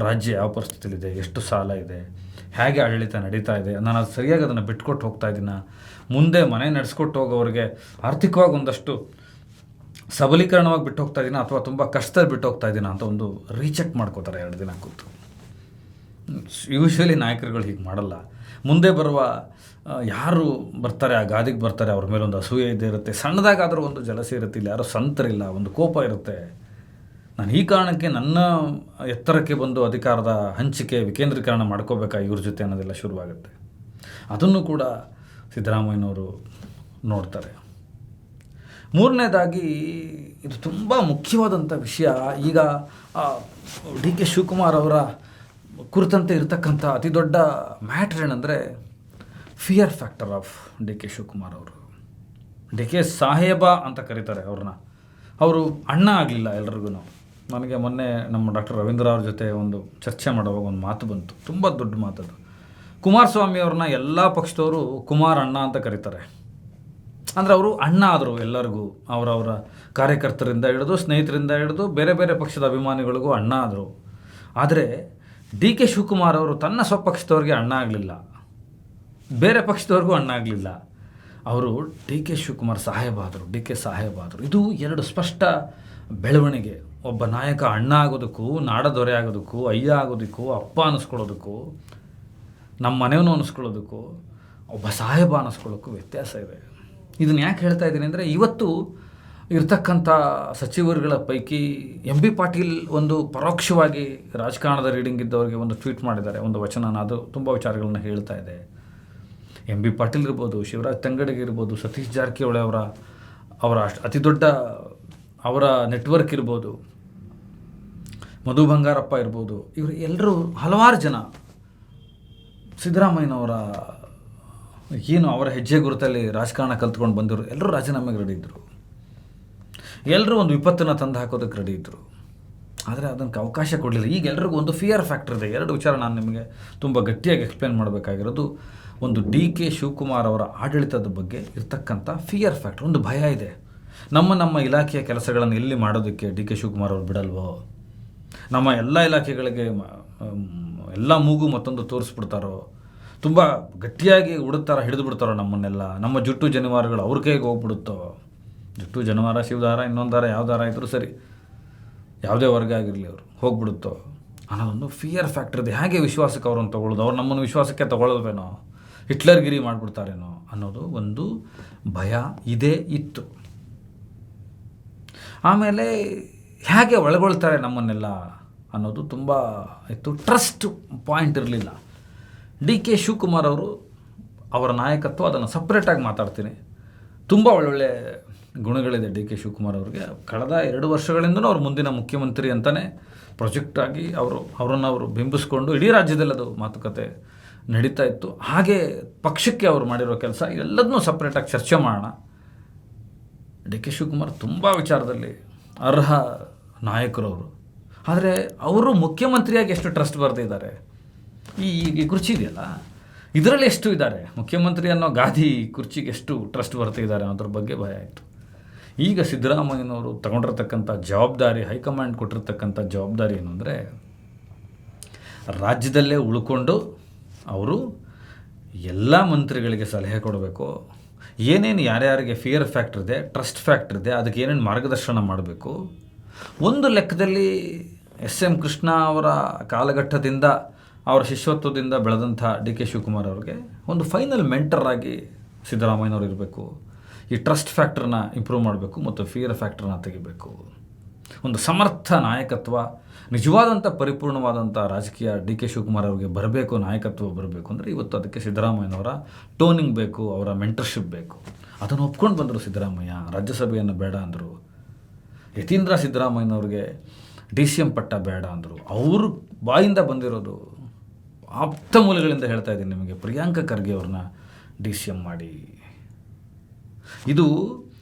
ರಾಜ್ಯ ಯಾವ ಪರಿಸ್ಥಿತಿಲಿದೆ, ಎಷ್ಟು ಸಾಲ ಇದೆ, ಹೇಗೆ ಆಡಳಿತ ನಡೀತಾ ಇದೆ, ನಾನು ಅದು ಸರಿಯಾಗಿ ಅದನ್ನು ಬಿಟ್ಕೊಟ್ಟು ಹೋಗ್ತಾ ಇದ್ದೀನ, ಮುಂದೆ ಮನೆ ನಡೆಸ್ಕೊಟ್ಟು ಹೋಗೋರಿಗೆ ಆರ್ಥಿಕವಾಗಿ ಒಂದಷ್ಟು ಸಬಲೀಕರಣವಾಗಿ ಬಿಟ್ಟು ಹೋಗ್ತಾ ಇದ್ದೀನ ಅಥವಾ ತುಂಬ ಕಷ್ಟದಲ್ಲಿ ಬಿಟ್ಟು ಹೋಗ್ತಾ ಇದ್ದೀನ ಅಂತ ಒಂದು ರೀಚೆಕ್ ಮಾಡ್ಕೋತಾರೆ 2 ದಿನ ಕೂತು. ಯೂಶ್ವಲಿ ನಾಯಕರುಗಳು ಹೀಗೆ ಮಾಡಲ್ಲ. ಮುಂದೆ ಬರುವ ಯಾರು ಬರ್ತಾರೆ, ಆ ಗಾದಿಗೆ ಬರ್ತಾರೆ, ಅವ್ರ ಮೇಲೆ ಒಂದು ಅಸೂಯೆ ಇದ್ದೇ ಇರುತ್ತೆ, ಸಣ್ಣದಾಗಾದರೂ ಒಂದು ಜಲಸೆ ಇರುತ್ತೆ, ಇಲ್ಲಿ ಯಾರೋ ಸಂತರಿಲ್ಲ, ಒಂದು ಕೋಪ ಇರುತ್ತೆ. ನಾನು ಈ ಕಾರಣಕ್ಕೆ ನನ್ನ ಎತ್ತರಕ್ಕೆ ಬಂದು ಅಧಿಕಾರದ ಹಂಚಿಕೆ ವಿಕೇಂದ್ರೀಕರಣ ಮಾಡ್ಕೋಬೇಕಾ ಇವ್ರ ಜೊತೆ ಅನ್ನೋದೆಲ್ಲ ಶುರುವಾಗುತ್ತೆ. ಅದನ್ನು ಕೂಡ ಸಿದ್ದರಾಮಯ್ಯನವರು ನೋಡ್ತಾರೆ. ಮೂರನೇದಾಗಿ ಇದು ತುಂಬ ಮುಖ್ಯವಾದಂಥ ವಿಷಯ. ಈಗ ಡಿ ಕೆ ಶಿವಕುಮಾರ್ ಅವರ ಕುರಿತಂತೆ ಇರತಕ್ಕಂಥ ಅತಿ ದೊಡ್ಡ ಮ್ಯಾಟ್ರ್ ಏನಂದರೆ fear factor of D K Shivakumar ಅವರು. ಡಿ ಕೆ ಸಾಹೇಬ ಅಂತ ಕರೀತಾರೆ ಅವ್ರನ್ನ. ಅವರು ಅಣ್ಣ ಆಗಲಿಲ್ಲ ಎಲ್ರಿಗೂ. ನನಗೆ ಮೊನ್ನೆ ನಮ್ಮ ಡಾಕ್ಟರ್ ರವೀಂದ್ರ ಅವ್ರ ಜೊತೆ ಒಂದು ಚರ್ಚೆ ಮಾಡುವಾಗ ಒಂದು ಮಾತು ಬಂತು, ತುಂಬ ದೊಡ್ಡ ಮಾತದು. ಕುಮಾರಸ್ವಾಮಿ ಅವ್ರನ್ನ ಎಲ್ಲ ಪಕ್ಷದವರು ಕುಮಾರ್ ಅಣ್ಣ ಅಂತ ಕರೀತಾರೆ. ಅಂದರೆ ಅವರು ಅಣ್ಣ ಆದರು ಎಲ್ಲರಿಗೂ, ಅವರವರ ಕಾರ್ಯಕರ್ತರಿಂದ ಹಿಡಿದು ಸ್ನೇಹಿತರಿಂದ ಹಿಡಿದು ಬೇರೆ ಬೇರೆ ಪಕ್ಷದ ಅಭಿಮಾನಿಗಳಿಗೂ ಅಣ್ಣ ಆದರು. ಆದರೆ ಡಿ ಕೆ ಶಿವಕುಮಾರ್ ಅವರು ತನ್ನ ಸ್ವಪಕ್ಷದವ್ರಿಗೆ ಅಣ್ಣ ಆಗಲಿಲ್ಲ, ಬೇರೆ ಪಕ್ಷದವ್ರಿಗೂ ಅಣ್ಣ ಆಗಲಿಲ್ಲ. ಅವರು ಡಿ ಕೆ ಶಿವಕುಮಾರ್ ಸಾಹೇಬ ಆದರು, ಡಿ ಕೆ ಸಾಹೇಬ ಆದರು. ಇದು 2 ಸ್ಪಷ್ಟ ಬೆಳವಣಿಗೆ. ಒಬ್ಬ ನಾಯಕ ಅಣ್ಣ ಆಗೋದಕ್ಕೂ, ನಾಡದೊರೆ ಆಗೋದಕ್ಕೂ, ಅಯ್ಯ ಆಗೋದಕ್ಕೂ, ಅಪ್ಪ ಅನ್ನಿಸ್ಕೊಳ್ಳೋದಕ್ಕೂ, ನಮ್ಮ ಮನೆಯವನು ಅನ್ನಿಸ್ಕೊಳ್ಳೋದಕ್ಕೂ, ಒಬ್ಬ ಸಾಹೇಬ ಅನ್ನಿಸ್ಕೊಳ್ಳೋಕ್ಕೂ ವ್ಯತ್ಯಾಸ ಇದೆ. ಇದನ್ನು ಯಾಕೆ ಹೇಳ್ತಾ ಇದ್ದೀನಿ ಅಂದರೆ, ಇವತ್ತು ಇರ್ತಕ್ಕಂಥ ಸಚಿವರುಗಳ ಪೈಕಿ ಎಂ ಬಿ ಪಾಟೀಲ್ ಒಂದು ಪರೋಕ್ಷವಾಗಿ ರಾಜಕಾರಣದ ರೀಡಿಂಗ್ ಇದ್ದವರಿಗೆ ಒಂದು ಟ್ವೀಟ್ ಮಾಡಿದ್ದಾರೆ, ಒಂದು ವಚನ. ಅದು ತುಂಬ ವಿಚಾರಗಳನ್ನ ಹೇಳ್ತಾ ಇದೆ. ಎಂ ಬಿ ಪಾಟೀಲ್ ಇರ್ಬೋದು, ಶಿವರಾಜ್ ತಂಗಡಿಗೆ ಇರ್ಬೋದು, ಸತೀಶ್ ಜಾರಕಿಹೊಳಿ ಅವರ ಅತಿ ದೊಡ್ಡ ಅವರ ನೆಟ್ವರ್ಕ್ ಇರ್ಬೋದು, ಮಧು ಬಂಗಾರಪ್ಪ ಇರ್ಬೋದು, ಇವರು ಎಲ್ಲರೂ ಹಲವಾರು ಜನ ಸಿದ್ದರಾಮಯ್ಯನವರ ಏನು ಅವರ ಹೆಜ್ಜೆ ಗುರುತಲ್ಲಿ ರಾಜಕಾರಣ ಕಲ್ತ್ಕೊಂಡು ಬಂದಿರು ಎಲ್ಲರೂ ರಾಜೀನಾಮೆಗೆ ರೆಡಿ ಇದ್ದರು. ಎಲ್ಲರೂ ಒಂದು ವಿಪತ್ತನ್ನು ತಂದು ಹಾಕೋದಕ್ಕೆ ರೆಡಿ ಇದ್ದರು. ಆದರೆ ಅದಕ್ಕೆ ಅವಕಾಶ ಕೊಡಲಿಲ್ಲ. ಈಗ ಎಲ್ರಿಗೂ ಒಂದು ಫಿಯರ್ ಫ್ಯಾಕ್ಟರ್ ಇದೆ. 2 ವಿಚಾರ ನಾನು ನಿಮಗೆ ತುಂಬ ಗಟ್ಟಿಯಾಗಿ ಎಕ್ಸ್ಪ್ಲೇನ್ ಮಾಡಬೇಕಾಗಿರೋದು. ಒಂದು ಡಿ ಕೆ ಶಿವಕುಮಾರ್ ಅವರ ಆಡಳಿತದ ಬಗ್ಗೆ ಇರ್ತಕ್ಕಂಥ ಫಿಯರ್ ಫ್ಯಾಕ್ಟರ್, ಒಂದು ಭಯ ಇದೆ. ನಮ್ಮ ಇಲಾಖೆಯ ಕೆಲಸಗಳನ್ನು ಎಲ್ಲಿ ಮಾಡೋದಕ್ಕೆ ಡಿ ಕೆ ಶಿವಕುಮಾರ್ ಅವರು ಬಿಡಲ್ವೋ, ನಮ್ಮ ಎಲ್ಲ ಇಲಾಖೆಗಳಿಗೆ ಎಲ್ಲ ಮೂಗು ಮತ್ತೊಂದು ತೋರಿಸ್ಬಿಡ್ತಾರೋ, ತುಂಬ ಗಟ್ಟಿಯಾಗಿ ಹಿಡಿದು ಬಿಡ್ತಾರೋ ನಮ್ಮನ್ನೆಲ್ಲ, ನಮ್ಮ ಜುಟ್ಟು ಜನಿವಾರಗಳು ಅವ್ರ ಕೈಗೆ ಹೋಗ್ಬಿಡುತ್ತೋ. ಜುಟ್ಟು ಜನಿವಾರ, ಶಿವದಾರ, ಇನ್ನೊಂದು ದಾರ, ಯಾವ ದಾರ ಇದ್ದರೂ ಸರಿ, ಯಾವುದೇ ವರ್ಗ ಆಗಿರಲಿ, ಅವರು ಹೋಗ್ಬಿಡುತ್ತೋ ಅನ್ನೋದೊಂದು ಫಿಯರ್ ಫ್ಯಾಕ್ಟರ್ ಇದೆ. ಹೇಗೆ ವಿಶ್ವಾಸಕ್ಕೆ ಅವ್ರನ್ನ ತೊಗೊಳ್ಳೋದು, ಅವ್ರು ನಮ್ಮನ್ನು ವಿಶ್ವಾಸಕ್ಕೆ ತೊಗೊಳ್ಳೋದೇನೋ, ಹಿಟ್ಲರ್ಗಿರಿ ಮಾಡಿಬಿಡ್ತಾರೇನೋ ಅನ್ನೋದು ಒಂದು ಭಯ ಇತ್ತು. ಆಮೇಲೆ ಹೇಗೆ ಒಳಗೊಳ್ತಾರೆ ನಮ್ಮನ್ನೆಲ್ಲ ಅನ್ನೋದು ತುಂಬ ಇತ್ತು. ಟ್ರಸ್ಟ್ ಪಾಯಿಂಟ್ ಇರಲಿಲ್ಲ. ಡಿ ಕೆ ಶಿವಕುಮಾರ್ ಅವರು ಅವರ ನಾಯಕತ್ವ, ಅದನ್ನು ಸಪ್ರೇಟಾಗಿ ಮಾತಾಡ್ತೀನಿ. ತುಂಬ ಒಳ್ಳೊಳ್ಳೆ ಗುಣಗಳಿದೆ ಡಿ ಕೆ ಶಿವಕುಮಾರ್ ಅವ್ರಿಗೆ. ಕಳೆದ 2 ವರ್ಷಗಳಿಂದಲೂ ಅವ್ರು ಮುಂದಿನ ಮುಖ್ಯಮಂತ್ರಿ ಅಂತಲೇ ಪ್ರಾಜೆಕ್ಟಾಗಿ ಅವರನ್ನು ಬಿಂಬಿಸ್ಕೊಂಡು ಇಡೀ ರಾಜ್ಯದಲ್ಲಿ ಅದು ಮಾತುಕತೆ ನಡೀತಾ ಇತ್ತು. ಹಾಗೆ ಪಕ್ಷಕ್ಕೆ ಅವರು ಮಾಡಿರೋ ಕೆಲಸ ಎಲ್ಲದನ್ನೂ ಸಪ್ರೇಟಾಗಿ ಚರ್ಚೆ ಮಾಡೋಣ. ಡಿ ಕೆ ಶಿವಕುಮಾರ್ ತುಂಬ ವಿಚಾರದಲ್ಲಿ ಅರ್ಹ ನಾಯಕರು ಅವರು. ಆದರೆ ಅವರು ಮುಖ್ಯಮಂತ್ರಿಯಾಗಿ ಎಷ್ಟು ಟ್ರಸ್ಟ್ ಬರ್ತಿದ್ದಾರೆ, ಈ ಕುರ್ಚಿ ಇದೆಯಲ್ಲ ಇದರಲ್ಲಿ ಎಷ್ಟು ಇದ್ದಾರೆ, ಮುಖ್ಯಮಂತ್ರಿ ಅನ್ನೋ ಗಾದಿ ಕುರ್ಚಿಗೆ ಎಷ್ಟು ಟ್ರಸ್ಟ್ ಬರ್ತಿದ್ದಾರೆ ಅನ್ನೋದ್ರ ಬಗ್ಗೆ ಭಯ ಆಯಿತು. ಈಗ ಸಿದ್ದರಾಮಯ್ಯನವರು ತಗೊಂಡಿರ್ತಕ್ಕಂಥ ಜವಾಬ್ದಾರಿ, ಹೈಕಮಾಂಡ್ ಕೊಟ್ಟಿರ್ತಕ್ಕಂಥ ಜವಾಬ್ದಾರಿ ಏನು ಅಂದರೆ, ರಾಜ್ಯದಲ್ಲೇ ಉಳ್ಕೊಂಡು ಅವರು ಎಲ್ಲ ಮಂತ್ರಿಗಳಿಗೆ ಸಲಹೆ ಕೊಡಬೇಕು, ಏನೇನು ಯಾರ್ಯಾರಿಗೆ ಫಿಯರ್ ಫ್ಯಾಕ್ಟರ್ ಇದೆ, ಟ್ರಸ್ಟ್ ಫ್ಯಾಕ್ಟರ್ ಇದೆ, ಅದಕ್ಕೆ ಏನೇನು ಮಾರ್ಗದರ್ಶನ ಮಾಡಬೇಕು. ಒಂದು ಲೆಕ್ಕದಲ್ಲಿ ಎಸ್.ಎಂ. ಕೃಷ್ಣ ಅವರ ಕಾಲಘಟ್ಟದಿಂದ, ಅವರ ಶಿಷ್ಯತ್ವದಿಂದ ಬೆಳೆದಂಥ ಡಿ ಕೆ ಶಿವಕುಮಾರ್ ಅವ್ರಿಗೆ ಒಂದು ಫೈನಲ್ ಮೆಂಟರ್ ಆಗಿ ಸಿದ್ದರಾಮಯ್ಯನವರು ಇರಬೇಕು. ಈ ಟ್ರಸ್ಟ್ ಫ್ಯಾಕ್ಟ್ರನ್ನ ಇಂಪ್ರೂವ್ ಮಾಡಬೇಕು ಮತ್ತು ಫಿಯರ್ ಫ್ಯಾಕ್ಟ್ರನ್ನ ತೆಗಿಬೇಕು. ಒಂದು ಸಮರ್ಥ ನಾಯಕತ್ವ, ನಿಜವಾದಂಥ ಪರಿಪೂರ್ಣವಾದಂಥ ರಾಜಕೀಯ ಡಿ ಕೆ ಶಿವಕುಮಾರ್ ಅವರಿಗೆ ಬರಬೇಕು, ನಾಯಕತ್ವ ಬರಬೇಕು ಅಂದರೆ ಇವತ್ತು ಅದಕ್ಕೆ ಸಿದ್ದರಾಮಯ್ಯನವರ ಟೋನಿಂಗ್ ಬೇಕು, ಅವರ ಮೆಂಟರ್ಶಿಪ್ ಬೇಕು. ಅದನ್ನು ಒಪ್ಕೊಂಡು ಬಂದರು ಸಿದ್ದರಾಮಯ್ಯ. ರಾಜ್ಯಸಭೆಯನ್ನು ಬೇಡ ಅಂದರು. ಯತೀಂದ್ರ ಸಿದ್ದರಾಮಯ್ಯನವ್ರಿಗೆ DCM ಪಟ್ಟ ಬೇಡ ಅಂದರು. ಅವರು ಬಾಯಿಂದ ಬಂದಿರೋದು, ಆಪ್ತ ಮೂಲಗಳಿಂದ ಹೇಳ್ತಾ ಇದ್ದೀನಿ ನಿಮಗೆ, ಪ್ರಿಯಾಂಕ ಖರ್ಗೆ ಅವ್ರನ್ನ DCM ಮಾಡಿ. ಇದು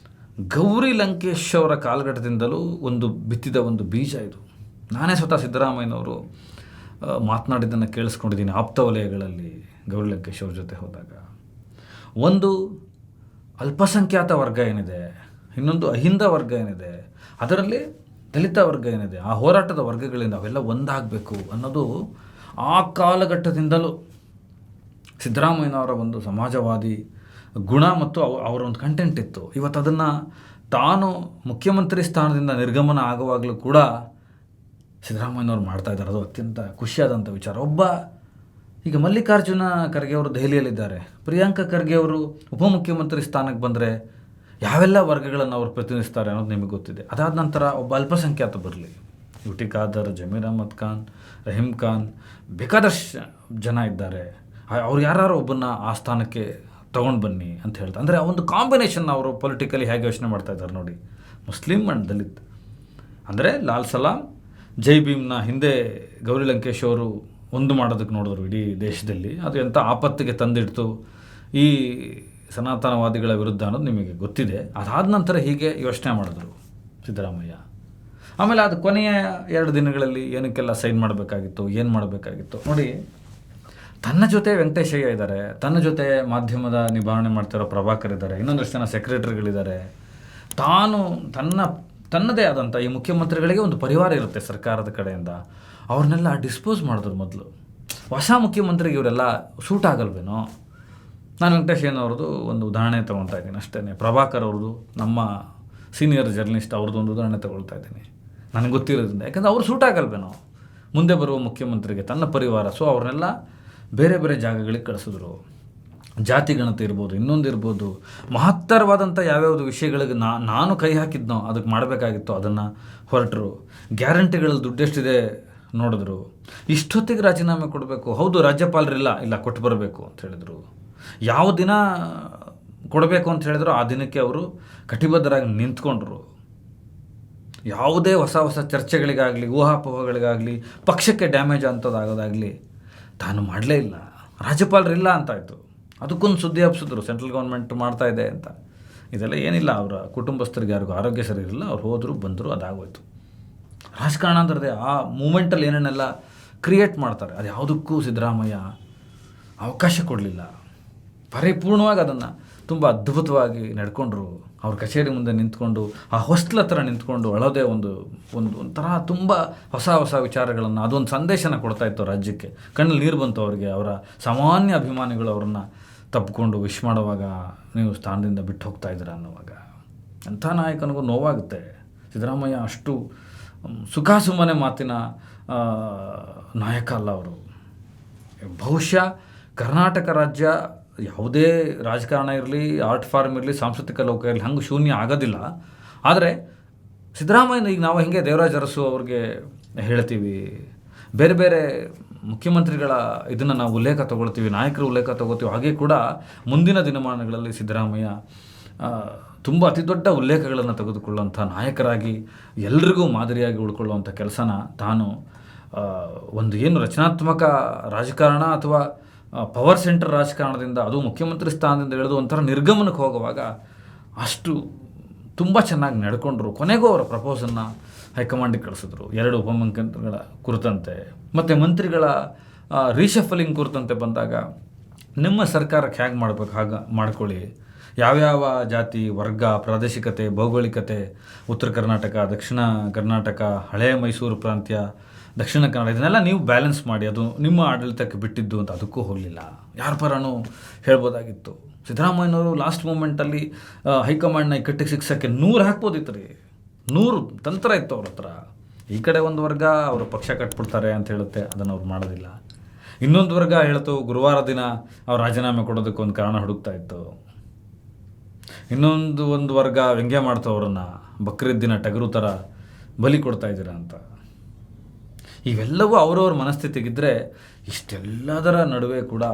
ಗೌರಿ ಲಂಕೇಶ್ ಅವರ ಕಾಲಘಟ್ಟದಿಂದಲೂ ಒಂದು ಬಿತ್ತಿದ ಒಂದು ಬೀಜ ಇದು. ನಾನೇ ಸ್ವತಃ ಸಿದ್ದರಾಮಯ್ಯನವರು ಮಾತನಾಡಿದ್ದನ್ನು ಕೇಳಿಸ್ಕೊಂಡಿದ್ದೀನಿ ಆಪ್ತ ವಲಯಗಳಲ್ಲಿ ಗೌರಿ ಲಂಕೇಶ್ ಅವ್ರ ಜೊತೆ ಹೋದಾಗ. ಒಂದು ಅಲ್ಪಸಂಖ್ಯಾತ ವರ್ಗ ಏನಿದೆ, ಇನ್ನೊಂದು ಅಹಿಂದ ವರ್ಗ ಏನಿದೆ, ಅದರಲ್ಲಿ ದಲಿತ ವರ್ಗ ಏನಿದೆ, ಆ ಹೋರಾಟದ ವರ್ಗಗಳಿಂದ ಅವೆಲ್ಲ ಒಂದಾಗಬೇಕು ಅನ್ನೋದು ಆ ಕಾಲಘಟ್ಟದಿಂದಲೂ ಸಿದ್ದರಾಮಯ್ಯನವರ ಒಂದು ಸಮಾಜವಾದಿ ಗುಣ ಮತ್ತು ಅವರ ಒಂದು ಕಂಟೆಂಟ್ ಇತ್ತು. ಇವತ್ತು ಅದನ್ನು ತಾನು ಮುಖ್ಯಮಂತ್ರಿ ಸ್ಥಾನದಿಂದ ನಿರ್ಗಮನ ಆಗುವಾಗಲೂ ಕೂಡ ಸಿದ್ದರಾಮಯ್ಯನವ್ರು ಮಾಡ್ತಾ ಇದ್ದಾರೆ. ಅದು ಅತ್ಯಂತ ಖುಷಿಯಾದಂಥ ವಿಚಾರ. ಈಗ ಮಲ್ಲಿಕಾರ್ಜುನ ಖರ್ಗೆ ಅವರು ದೆಹಲಿಯಲ್ಲಿದ್ದಾರೆ, ಪ್ರಿಯಾಂಕಾ ಖರ್ಗೆ ಅವರು ಉಪಮುಖ್ಯಮಂತ್ರಿ ಸ್ಥಾನಕ್ಕೆ ಬಂದರೆ ಯಾವೆಲ್ಲ ವರ್ಗಗಳನ್ನು ಅವರು ಪ್ರತಿನಿಧಿಸ್ತಾರೆ ಅನ್ನೋದು ನಿಮಗೆ ಗೊತ್ತಿದೆ. ಅದಾದ ನಂತರ ಒಬ್ಬ ಅಲ್ಪಸಂಖ್ಯಾತ ಬರಲಿ, ಯುಟಿ ಖಾದರ್, ಜಮೀರ್ ಅಹ್ಮದ್ ಖಾನ್, ರಹೀಂ ಖಾನ್, ಬೇಕಾದಷ್ಟು ಜನ ಇದ್ದಾರೆ, ಅವ್ರು ಯಾರು ಒಬ್ಬನ್ನ ಆ ಸ್ಥಾನಕ್ಕೆ ತೊಗೊಂಡು ಬನ್ನಿ ಅಂತ ಹೇಳ್ತಾರೆ. ಅಂದರೆ ಆ ಒಂದು ಕಾಂಬಿನೇಷನ್ ಅವರು ಪೊಲಿಟಿಕಲಿ ಹೇಗೆ ಯೋಚನೆ ಮಾಡ್ತಾ ಇದ್ದಾರೆ ನೋಡಿ. ಮುಸ್ಲಿಂ ಆ್ಯಂಡ್ ದಲಿತ್ ಅಂದರೆ ಲಾಲ್ ಸಲಾಂ, ಜೈ ಭೀಮ್ನ ಹಿಂದೆ ಗೌರಿ ಲಂಕೇಶ್ ಅವರು ಒಂದು ಮಾಡೋದಕ್ಕೆ ನೋಡಿದ್ರು ಇಡೀ ದೇಶದಲ್ಲಿ. ಅದು ಎಂಥ ಆಪತ್ತಿಗೆ ತಂದಿಡ್ತು ಈ ಸನಾತನವಾದಿಗಳ ವಿರುದ್ಧ ಅನ್ನೋದು ನಿಮಗೆ ಗೊತ್ತಿದೆ. ಅದಾದ ನಂತರ ಹೀಗೆ ಯೋಚನೆ ಮಾಡಿದ್ರು ಸಿದ್ದರಾಮಯ್ಯ. ಆಮೇಲೆ ಅದು ಕೊನೆಯ 2 ದಿನಗಳಲ್ಲಿ ಏನಕ್ಕೆಲ್ಲ ಸೈನ್ ಮಾಡಬೇಕಾಗಿತ್ತು, ಏನು ಮಾಡಬೇಕಾಗಿತ್ತು ನೋಡಿ. ತನ್ನ ಜೊತೆ ವೆಂಕಟೇಶಯ್ಯ ಇದ್ದಾರೆ, ತನ್ನ ಜೊತೆ ಮಾಧ್ಯಮದ ನಿಭಾವಣೆ ಮಾಡ್ತಿರೋ ಪ್ರಭಾಕರ್ ಇದ್ದಾರೆ, ಇನ್ನೊಂದಷ್ಟು ಜನ ಸೆಕ್ರೆಟರಿಗಳಿದ್ದಾರೆ. ತಾನು ತನ್ನದೇ ಆದಂಥ ಈ ಮುಖ್ಯಮಂತ್ರಿಗಳಿಗೆ ಒಂದು ಪರಿವಾರ ಇರುತ್ತೆ ಸರ್ಕಾರದ ಕಡೆಯಿಂದ, ಅವ್ರನ್ನೆಲ್ಲ ಡಿಸ್ಪೋಸ್ ಮಾಡಿದ್ರು ಮೊದಲು. ಹೊಸ ಮುಖ್ಯಮಂತ್ರಿಗೆ ಇವರೆಲ್ಲ ಸೂಟ್ ಆಗಲ್ವೇನೋ. ನಾನು ವೆಂಕಟೇಶಯ್ಯನವ್ರದ್ದು ಒಂದು ಉದಾಹರಣೆ ತೊಗೊಳ್ತಾ ಇದ್ದೀನಿ ಅಷ್ಟೇ. ಪ್ರಭಾಕರ್ ಅವ್ರದ್ದು, ನಮ್ಮ ಸೀನಿಯರ್ ಜರ್ನಲಿಸ್ಟ್ ಅವ್ರದ್ದು ಒಂದು ಉದಾಹರಣೆ ತೊಗೊಳ್ತಾ ಇದ್ದೀನಿ ನನಗೆ ಗೊತ್ತಿರೋದ್ರಿಂದ. ಯಾಕಂದರೆ ಅವರು ಸೂಟ್ ಆಗಲ್ವೇನೋ ಮುಂದೆ ಬರುವ ಮುಖ್ಯಮಂತ್ರಿಗೆ, ತನ್ನ ಪರಿವಾರ. ಸೊ ಅವ್ರನ್ನೆಲ್ಲ ಬೇರೆ ಬೇರೆ ಜಾಗಗಳಿಗೆ ಕಳಿಸಿದ್ರು. ಜಾತಿ ಗಣತಿ ಇರ್ಬೋದು, ಇನ್ನೊಂದು ಇರ್ಬೋದು, ಮಹತ್ತರವಾದಂಥ ಯಾವ್ಯಾವುದು ವಿಷಯಗಳಿಗೆ ನಾನು ಕೈ ಹಾಕಿದ್ನೋ ಅದಕ್ಕೆ ಮಾಡಬೇಕಾಗಿತ್ತು, ಅದನ್ನು ಹೊರಟರು. ಗ್ಯಾರಂಟಿಗಳಲ್ಲಿ ದುಡ್ಡೆಷ್ಟಿದೆ ನೋಡಿದ್ರು. ಇಷ್ಟೊತ್ತಿಗೆ ರಾಜೀನಾಮೆ ಕೊಡಬೇಕು, ಹೌದು ರಾಜ್ಯಪಾಲರಿಲ್ಲ ಕೊಟ್ಟು ಬರಬೇಕು ಅಂತ ಹೇಳಿದರು. ಯಾವ ದಿನ ಕೊಡಬೇಕು ಅಂತ ಹೇಳಿದ್ರು ಆ ದಿನಕ್ಕೆ ಅವರು ಕಟಿಬದ್ಧರಾಗಿ ನಿಂತ್ಕೊಂಡ್ರು. ಯಾವುದೇ ಹೊಸ ಚರ್ಚೆಗಳಿಗಾಗಲಿ, ಊಹಾಪೋಹಗಳಿಗಾಗಲಿ, ಪಕ್ಷಕ್ಕೆ ಡ್ಯಾಮೇಜ್ ಅಂಥದ್ದಾಗೋದಾಗಲಿ ತಾನು ಮಾಡಲೇ ಇಲ್ಲ. ರಾಜ್ಯಪಾಲರಿಲ್ಲ ಅಂತಾಯಿತು, ಅದಕ್ಕೊಂದು ಸುದ್ದಿ ಹಬ್ಸಿದ್ರು ಸೆಂಟ್ರಲ್ ಗೌರ್ಮೆಂಟ್ ಮಾಡ್ತಾ ಇದೆ ಅಂತ. ಇದೆಲ್ಲ ಏನಿಲ್ಲ, ಅವರ ಕುಟುಂಬಸ್ಥರಿಗೆ ಯಾರಿಗೂ ಆರೋಗ್ಯ ಸರಿ ಇರಲಿಲ್ಲ, ಅವ್ರು ಹೋದರು ಬಂದರು, ಅದಾಗೋಯ್ತು. ರಾಜಕಾರಣ ಅಂದ್ರೆ ಆ ಮೂಮೆಂಟಲ್ಲಿ ಏನೇನೆಲ್ಲ ಕ್ರಿಯೇಟ್ ಮಾಡ್ತಾರೆ, ಅದು ಯಾವುದಕ್ಕೂ ಸಿದ್ದರಾಮಯ್ಯ ಅವಕಾಶ ಕೊಡಲಿಲ್ಲ. ಪರಿಪೂರ್ಣವಾಗಿ ಅದನ್ನು ತುಂಬ ಅದ್ಭುತವಾಗಿ ನಡ್ಕೊಂಡ್ರು. ಅವ್ರ ಕಚೇರಿ ಮುಂದೆ ನಿಂತ್ಕೊಂಡು, ಆ ಹೊಸ್ಟ್ಲ ಹತ್ರ ನಿಂತ್ಕೊಂಡು ಅಳೋದೇ ಒಂಥರ ತುಂಬ ಹೊಸ ವಿಚಾರಗಳನ್ನು, ಅದೊಂದು ಸಂದೇಶನ ಕೊಡ್ತಾಯಿತ್ತು ರಾಜ್ಯಕ್ಕೆ. ಕಣ್ಣಲ್ಲಿ ನೀರು ಬಂತು ಅವರಿಗೆ. ಅವರ ಸಾಮಾನ್ಯ ಅಭಿಮಾನಿಗಳು ಅವರನ್ನು ತಪ್ಪಿಕೊಂಡು ವಿಶ್ ಮಾಡುವಾಗ ನೀವು ಸ್ಥಾನದಿಂದ ಬಿಟ್ಟು ಹೋಗ್ತಾ ಇದ್ದೀರಾ ಅನ್ನುವಾಗ ಅಂಥ ನಾಯಕನಿಗೂ ನೋವಾಗುತ್ತೆ. ಸಿದ್ದರಾಮಯ್ಯ ಅಷ್ಟು ಸುಖಾಸುಮ್ಮನೆ ಮಾತಿನ ನಾಯಕ ಅಲ್ಲ ಅವರು. ಬಹುಶಃ ಕರ್ನಾಟಕ ರಾಜ್ಯ ಯಾವುದೇ ರಾಜಕಾರಣ ಇರಲಿ, ಆರ್ಟ್ ಫಾರ್ಮ್ ಇರಲಿ, ಸಾಂಸ್ಕೃತಿಕ ಲೋಕ ಇರಲಿ, ಹಂಗೆ ಶೂನ್ಯ ಆಗೋದಿಲ್ಲ. ಆದರೆ ಸಿದ್ದರಾಮಯ್ಯ ಈಗ ನಾವು ಹಿಂಗೆ ದೇವರಾಜ ಅರಸು ಅವ್ರಿಗೆ ಹೇಳ್ತೀವಿ, ಬೇರೆ ಬೇರೆ ಮುಖ್ಯಮಂತ್ರಿಗಳ ಇದನ್ನು ನಾವು ಉಲ್ಲೇಖ ತೊಗೊಳ್ತೀವಿ, ನಾಯಕರ ಉಲ್ಲೇಖ ತೊಗೋತೀವಿ. ಹಾಗೆ ಕೂಡ ಮುಂದಿನ ದಿನಮಾನಗಳಲ್ಲಿ ಸಿದ್ದರಾಮಯ್ಯ ತುಂಬ ಅತಿ ದೊಡ್ಡ ಉಲ್ಲೇಖಗಳನ್ನು ತೆಗೆದುಕೊಳ್ಳುವಂಥ ನಾಯಕರಾಗಿ ಎಲ್ರಿಗೂ ಮಾದರಿಯಾಗಿ ಉಳ್ಕೊಳ್ಳುವಂಥ ಕೆಲಸನ ತಾನು ಒಂದು ಏನು ರಚನಾತ್ಮಕ ರಾಜಕಾರಣ ಅಥವಾ ಪವರ್ ಸೆಂಟರ್ ರಾಜಕಾರಣದಿಂದ, ಅದು ಮುಖ್ಯಮಂತ್ರಿ ಸ್ಥಾನದಿಂದ ಇಳಿದು ಒಂಥರ ನಿರ್ಗಮನಕ್ಕೆ ಹೋಗುವಾಗ ಅಷ್ಟು ತುಂಬ ಚೆನ್ನಾಗಿ ನಡ್ಕೊಂಡ್ರು. ಕೊನೆಗೂ ಅವರ ಪ್ರಪೋಸನ್ನು ಹೈಕಮಾಂಡಿಗೆ ಕಳಿಸಿದ್ರು 2 ಉಪಮುಖ್ಯಮಂತ್ರಿಗಳ ಕುರಿತಂತೆ. ಮತ್ತು ಮಂತ್ರಿಗಳ ರೀಶಫಲಿಂಗ್ ಕುರಿತಂತೆ ಬಂದಾಗ ನಿಮ್ಮ ಸರ್ಕಾರಕ್ಕೆ ಹೇಗೆ ಮಾಡಬೇಕು ಹಾಗೆ ಮಾಡ್ಕೊಳ್ಳಿ, ಯಾವ್ಯಾವ ಜಾತಿ, ವರ್ಗ, ಪ್ರಾದೇಶಿಕತೆ, ಭೌಗೋಳಿಕತೆ, ಉತ್ತರ ಕರ್ನಾಟಕ, ದಕ್ಷಿಣ ಕರ್ನಾಟಕ, ಹಳೆಯ ಮೈಸೂರು ಪ್ರಾಂತ್ಯ, ದಕ್ಷಿಣ ಕನ್ನಡ, ಇದನ್ನೆಲ್ಲ ನೀವು ಬ್ಯಾಲೆನ್ಸ್ ಮಾಡಿ, ಅದು ನಿಮ್ಮ ಆಡಳಿತಕ್ಕೆ ಬಿಟ್ಟಿದ್ದು ಅಂತ ಅದಕ್ಕೂ ಹೋಗಲಿಲ್ಲ. ಯಾರ ಪರನೂ ಹೇಳ್ಬೋದಾಗಿತ್ತು. ಸಿದ್ದರಾಮಯ್ಯನವರು ಲಾಸ್ಟ್ ಮೂಮೆಂಟಲ್ಲಿ ಹೈಕಮಾಂಡ್ನ ಇಕ್ಕಟ್ಟಿಗೆ ಸಿಕ್ಸೋಕ್ಕೆ 100 ಹಾಕ್ಬೋದಿತ್ತು ರೀ. 100 ತಂತ್ರ ಇತ್ತು ಅವ್ರ ಹತ್ರ. ಈ ಕಡೆ ಒಂದು ವರ್ಗ ಅವರು ಪಕ್ಷ ಕಟ್ಬಿಡ್ತಾರೆ ಅಂತ ಹೇಳುತ್ತೆ, ಅದನ್ನು ಅವ್ರು ಮಾಡೋದಿಲ್ಲ. ಇನ್ನೊಂದು ವರ್ಗ ಹೇಳ್ತು ಗುರುವಾರ ದಿನ ಅವ್ರು ರಾಜೀನಾಮೆ ಕೊಡೋದಕ್ಕೆ ಒಂದು ಕಾರಣ ಹುಡುಕ್ತಾ ಇತ್ತು. ಒಂದು ವರ್ಗ ವ್ಯಂಗ್ಯ ಮಾಡ್ತು ಅವರನ್ನು, ಬಕ್ರೀದ್ ದಿನ ಟಗರು ಥರ ಬಲಿ ಕೊಡ್ತಾ ಇದ್ದೀರಾ ಅಂತ. ಇವೆಲ್ಲವೂ ಅವರವ್ರ ಮನಸ್ಥಿತಿಗಿದ್ದರೆ ಇಷ್ಟೆಲ್ಲದರ ನಡುವೆ ಕೂಡ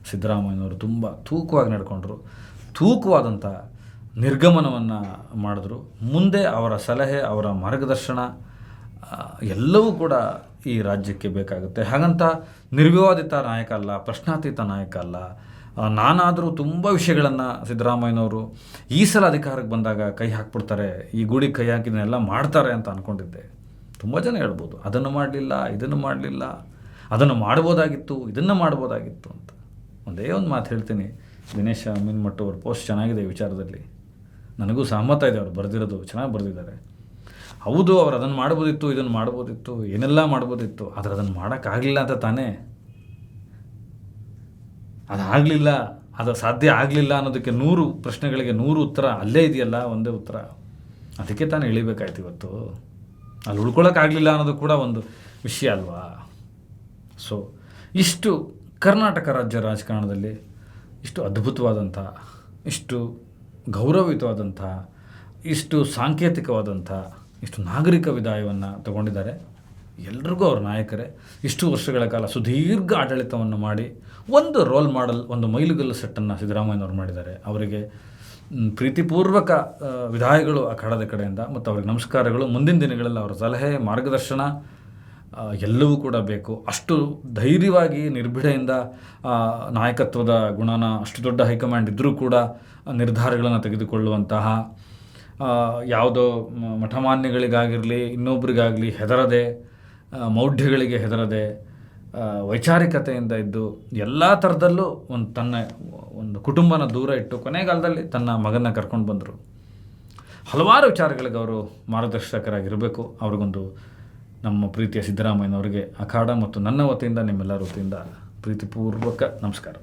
ಸಿದ್ದರಾಮಯ್ಯನವರು ತುಂಬ ತೂಕವಾಗಿ ನಡ್ಕೊಂಡ್ರು. ತೂಕವಾದಂಥ ನಿರ್ಗಮನವನ್ನು ಮಾಡಿದ್ರು. ಮುಂದೆ ಅವರ ಸಲಹೆ, ಅವರ ಮಾರ್ಗದರ್ಶನ ಎಲ್ಲವೂ ಕೂಡ ಈ ರಾಜ್ಯಕ್ಕೆ ಬೇಕಾಗುತ್ತೆ. ಹಾಗಂತ ನಿರ್ವಿವಾದಿತ ನಾಯಕ ಅಲ್ಲ, ಪ್ರಶ್ನಾತೀತ ನಾಯಕ ಅಲ್ಲ. ನಾನಾದರೂ ತುಂಬ ವಿಷಯಗಳನ್ನು ಸಿದ್ದರಾಮಯ್ಯನವರು ಈ ಸಲ ಅಧಿಕಾರಕ್ಕೆ ಬಂದಾಗ ಕೈ ಹಾಕ್ಬಿಡ್ತಾರೆ, ಈ ಗೂಡಿಗೆ ಕೈ ಹಾಕಿದನ್ನೆಲ್ಲ ಮಾಡ್ತಾರೆ ಅಂತ ಅಂದ್ಕೊಂಡಿದ್ದೆ. ತುಂಬ ಜನ ಹೇಳ್ಬೋದು, ಅದನ್ನು ಮಾಡಲಿಲ್ಲ, ಇದನ್ನು ಮಾಡಲಿಲ್ಲ, ಅದನ್ನು ಮಾಡ್ಬೋದಾಗಿತ್ತು, ಇದನ್ನು ಮಾಡ್ಬೋದಾಗಿತ್ತು ಅಂತ. ಒಂದೇ ಒಂದು ಮಾತು ಹೇಳ್ತೀನಿ, ದಿನೇಶ ಮೀನ್ಮಠ ಅವ್ರ ಪೋಸ್ಟ್ ಚೆನ್ನಾಗಿದೆ ಈ ವಿಚಾರದಲ್ಲಿ, ನನಗೂ ಸಹಮತ ಇದೆ. ಅವ್ರು ಬರೆದಿರೋದು ಚೆನ್ನಾಗಿ ಬರೆದಿದ್ದಾರೆ. ಹೌದು, ಅವ್ರು ಅದನ್ನು ಮಾಡ್ಬೋದಿತ್ತು, ಇದನ್ನು ಮಾಡ್ಬೋದಿತ್ತು, ಏನೆಲ್ಲ ಮಾಡ್ಬೋದಿತ್ತು, ಆದರೆ ಅದನ್ನು ಮಾಡೋಕ್ಕಾಗಲಿಲ್ಲ ಅಂತ ತಾನೇ. ಅದಾಗಲಿಲ್ಲ, ಅದು ಸಾಧ್ಯ ಆಗಲಿಲ್ಲ ಅನ್ನೋದಕ್ಕೆ 100 ಪ್ರಶ್ನೆಗಳಿಗೆ 100 ಉತ್ತರ ಅಲ್ಲೇ ಇದೆಯಲ್ಲ, ಒಂದೇ ಉತ್ತರ. ಅದಕ್ಕೆ ತಾನೇ ಇಳಿಬೇಕಾಯ್ತು ಇವತ್ತು. ಅಲ್ಲಿ ಉಳ್ಕೊಳ್ಳೋಕ್ಕಾಗಲಿಲ್ಲ ಅನ್ನೋದು ಕೂಡ ಒಂದು ವಿಷಯ ಅಲ್ವಾ. ಸೊ ಇಷ್ಟು ಕರ್ನಾಟಕ ರಾಜ್ಯ ರಾಜಕಾರಣದಲ್ಲಿ ಇಷ್ಟು ಅದ್ಭುತವಾದಂಥ, ಇಷ್ಟು ಗೌರವಯುತವಾದಂಥ, ಇಷ್ಟು ಸಾಂಕೇತಿಕವಾದಂಥ, ಇಷ್ಟು ನಾಗರಿಕ ವಿದಾಯವನ್ನು ತಗೊಂಡಿದ್ದಾರೆ. ಎಲ್ರಿಗೂ ಅವ್ರ ನಾಯಕರೇ. ಇಷ್ಟು ವರ್ಷಗಳ ಕಾಲ ಸುದೀರ್ಘ ಆಡಳಿತವನ್ನು ಮಾಡಿ ಒಂದು ರೋಲ್ ಮಾಡೆಲ್, ಒಂದು ಮೈಲುಗಲ್ಲು ಸೆಟ್ಟನ್ನು ಸಿದ್ದರಾಮಯ್ಯನವ್ರು ಮಾಡಿದ್ದಾರೆ. ಅವರಿಗೆ ಪ್ರೀತಿಪೂರ್ವಕ ವಿದಾಯಗಳು ಅಖಾಡದ ಕಡೆಯಿಂದ, ಮತ್ತು ಅವ್ರಿಗೆ ನಮಸ್ಕಾರಗಳು. ಮುಂದಿನ ದಿನಗಳಲ್ಲಿ ಅವರ ಸಲಹೆ, ಮಾರ್ಗದರ್ಶನ ಎಲ್ಲವೂ ಕೂಡ ಬೇಕು. ಅಷ್ಟು ಧೈರ್ಯವಾಗಿ ನಿರ್ಭೀಡೆಯಿಂದ ನಾಯಕತ್ವದ ಗುಣನ, ಅಷ್ಟು ದೊಡ್ಡ ಹೈಕಮಾಂಡ್ ಇದ್ದರೂ ಕೂಡ ನಿರ್ಧಾರಗಳನ್ನು ತೆಗೆದುಕೊಳ್ಳುವಂತಹ, ಯಾವುದೋ ಮಠಮಾನ್ಯಗಳಿಗಾಗಿರಲಿ ಇನ್ನೊಬ್ಬರಿಗಾಗಲಿ ಹೆದರದೆ, ಮೌಢ್ಯಗಳಿಗೆ ಹೆದರದೆ, ವೈಚಾರಿಕತೆಯಿಂದ ಇದ್ದು ಎಲ್ಲ ಥರದಲ್ಲೂ ಒಂದು ಕುಟುಂಬನ ದೂರ ಇಟ್ಟು ಕೊನೆಗಾಲದಲ್ಲಿ ತನ್ನ ಮಗನ ಕರ್ಕೊಂಡು ಬಂದರು. ಹಲವಾರು ವಿಚಾರಗಳಿಗೆ ಅವರು ಮಾರ್ಗದರ್ಶಕರಾಗಿರಬೇಕು. ಅವ್ರಿಗೊಂದು ನಮ್ಮ ಪ್ರೀತಿಯ ಸಿದ್ದರಾಮಯ್ಯನವರಿಗೆ ಅಖಾಡ ಮತ್ತು ನನ್ನ ವತಿಯಿಂದ, ನಿಮ್ಮೆಲ್ಲರ ವತಿಯಿಂದ ಪ್ರೀತಿಪೂರ್ವಕ ನಮಸ್ಕಾರ.